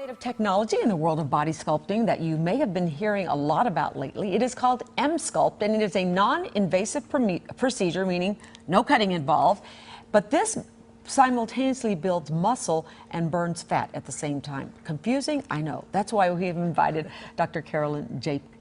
Innovative technology in the world of body sculpting that you may have been hearing a lot about lately. It is called Emsculpt, and it is a non-invasive procedure, meaning no cutting involved. But this simultaneously builds muscle and burns fat at the same time. Confusing? I know. That's why we have invited Dr. Carolyn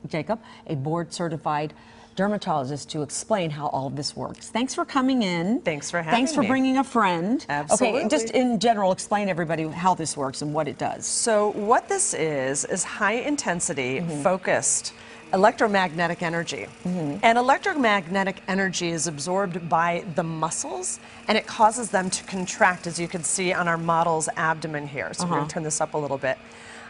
Jacob, a board-certified dermatologist, to explain how all of this works. Thanks for coming in. Thanks for having me. Thanks for bringing a friend. Absolutely. Okay, just in general, explain to everybody how this works and what it does. So what this is high intensity, focused electromagnetic energy. And electromagnetic energy is absorbed by the muscles, and it causes them to contract, as you can see on our model's abdomen here. So we're going to turn this up a little bit.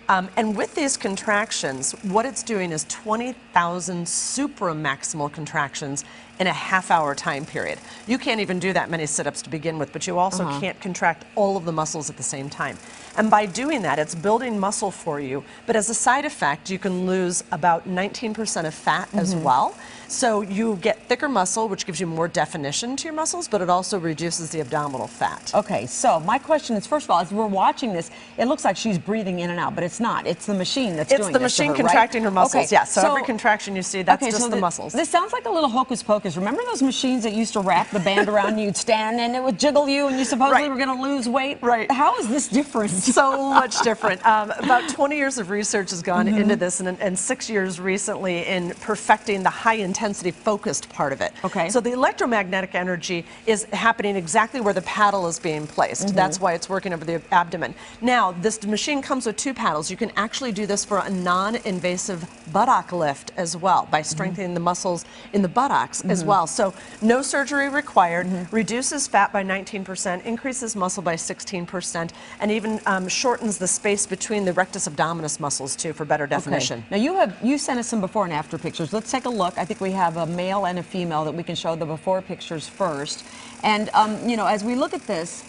And with these contractions, what it's doing is 20,000 supramaximal contractions in a half-hour time period. You can't even do that many sit-ups to begin with, but you also can't contract all of the muscles at the same time. And by doing that, it's building muscle for you, but as a side effect, you can lose about 19% of fat as well. So you get thicker muscle, which gives you more definition to your muscles, but it also reduces the abdominal fat. Okay, so my question is, first of all, as we're watching this, it looks like she's breathing in and out, but it's not. It's the machine that's doing this. It's the machine contracting her muscles, okay. yes. So every contraction you see, that's just the muscles. This sounds like a little hocus pocus. Remember those machines that used to wrap the band around you, you'd stand and it would jiggle you and you supposedly were going to lose weight? Right. How is this different? So much different. About 20 years of research has gone into this, and 6 years recently in perfecting the high-intensity focused part of it. Okay. So the electromagnetic energy is happening exactly where the paddle is being placed. That's why it's working over the abdomen. Now, this machine comes with 2 paddles. You can actually do this for a non-invasive buttock lift as well, by strengthening the muscles in the buttocks as well. So no surgery required, reduces fat by 19%, increases muscle by 16%, and even shortens the space between the rectus abdominis muscles too for better definition. Okay. Now you sent us some before and after pictures. Let's take a look. I think we have a male and a female that we can show the before pictures first. And you know, as we look at this,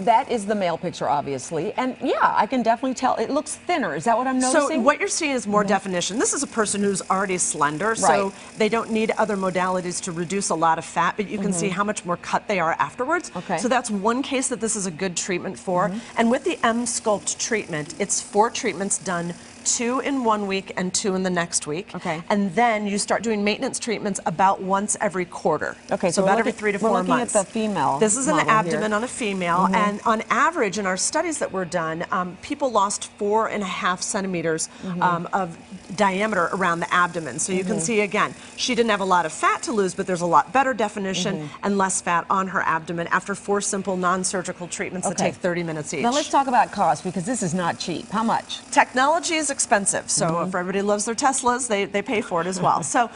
that is the male picture, obviously. And yeah, I can definitely tell it looks thinner. Is that what I'm noticing? So what you're seeing is more definition. This is a person who's already slender, so they don't need other modalities to reduce a lot of fat, but you can see how much more cut they are afterwards. Okay. So that's one case that this is a good treatment for. And with the Emsculpt treatment, it's 4 treatments done, 2 in 1 week and 2 in the next week. Okay. And then you start doing maintenance treatments about once every quarter. Okay, so about every 3 to 4 months. We're looking at the female. This is an abdomen here on a female, and on average in our studies that were done, people lost 4.5 centimeters of diameter around the abdomen. So you can see again, she didn't have a lot of fat to lose, but there's a lot better definition and less fat on her abdomen after 4 simple non-surgical treatments that take 30 minutes each. Now let's talk about cost, because this is not cheap. How much? Technology is expensive, so if everybody loves their Teslas, they pay for it as well. So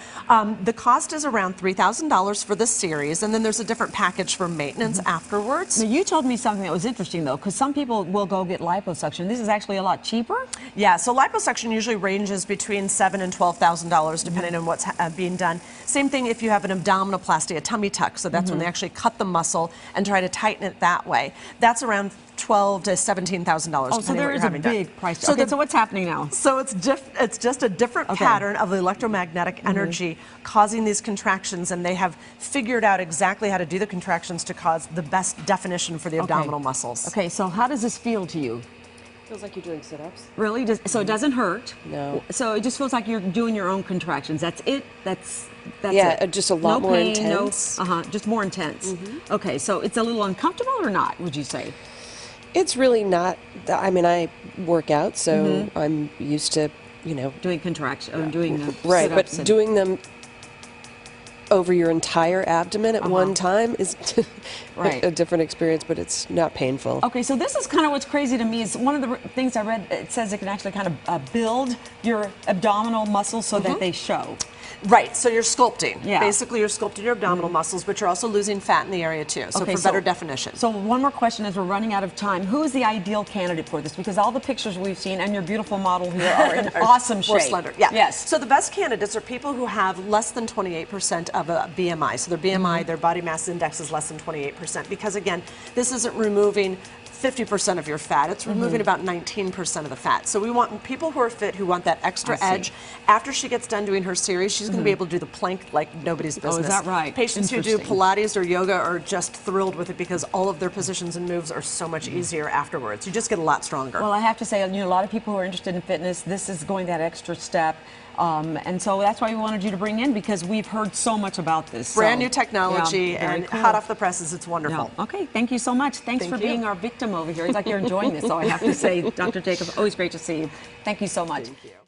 the cost is around $3,000 for this series, and then there's a different package for maintenance afterwards. Now you told me something that was interesting though, because some people will go get liposuction. This is actually a lot cheaper? Yeah, so liposuction usually ranges between $7,000 and $12,000 depending on what's being done. Same thing if you have an abdominoplasty, a tummy tuck, so that's when they actually cut the muscle and try to tighten it that way. That's around $12,000 to $17,000. Oh, so there is a big price. So, so what's happening now? So it's just a different pattern of the electromagnetic energy causing these contractions, and they have figured out exactly how to do the contractions to cause the best definition for the abdominal muscles. Okay, so how does this feel to you? Feels like you're doing sit-ups. Really? So it doesn't hurt? No. So it just feels like you're doing your own contractions. That's it? That's yeah, it? Just a lot more pain, intense. Just more intense. Okay, so it's a little uncomfortable or not, would you say? It's really not. I mean, I work out, so I'm used to, you know, doing contractions or doing right, but doing them over your entire abdomen at one time is a different experience, but it's not painful. Okay, so this is kind of what's crazy to me is one of the things I read, it says it can actually kind of build your abdominal muscles so that they show. Right, so you're sculpting. Yeah. Basically, you're sculpting your abdominal muscles, but you're also losing fat in the area too, so for better definition. So one more question as we're running out of time. Who is the ideal candidate for this? Because all the pictures we've seen and your beautiful model here are in awesome shape. More slender, yeah. Yes. So the best candidates are people who have less than 28% of a BMI. So their BMI, their body mass index is less than 28%, because again, this isn't removing 50% of your fat. It's removing about 19% of the fat. So we want people who are fit, who want that extra edge. After she gets done doing her series, she's going to be able to do the plank like nobody's business. Oh, is that right? Patients who do Pilates or yoga are just thrilled with it because all of their positions and moves are so much easier afterwards. You just get a lot stronger. Well, I have to say, you know, a lot of people who are interested in fitness, this is going that extra step. And so that's why we wanted you to bring in, because we've heard so much about this. Brand new technology and cool. hot off the presses. It's wonderful. Yeah. Okay, thank you so much. Thanks for being our victim over here. It's like you're enjoying this, so I have to say, Dr. Jacob, always great to see you. Thank you so much. Thank you.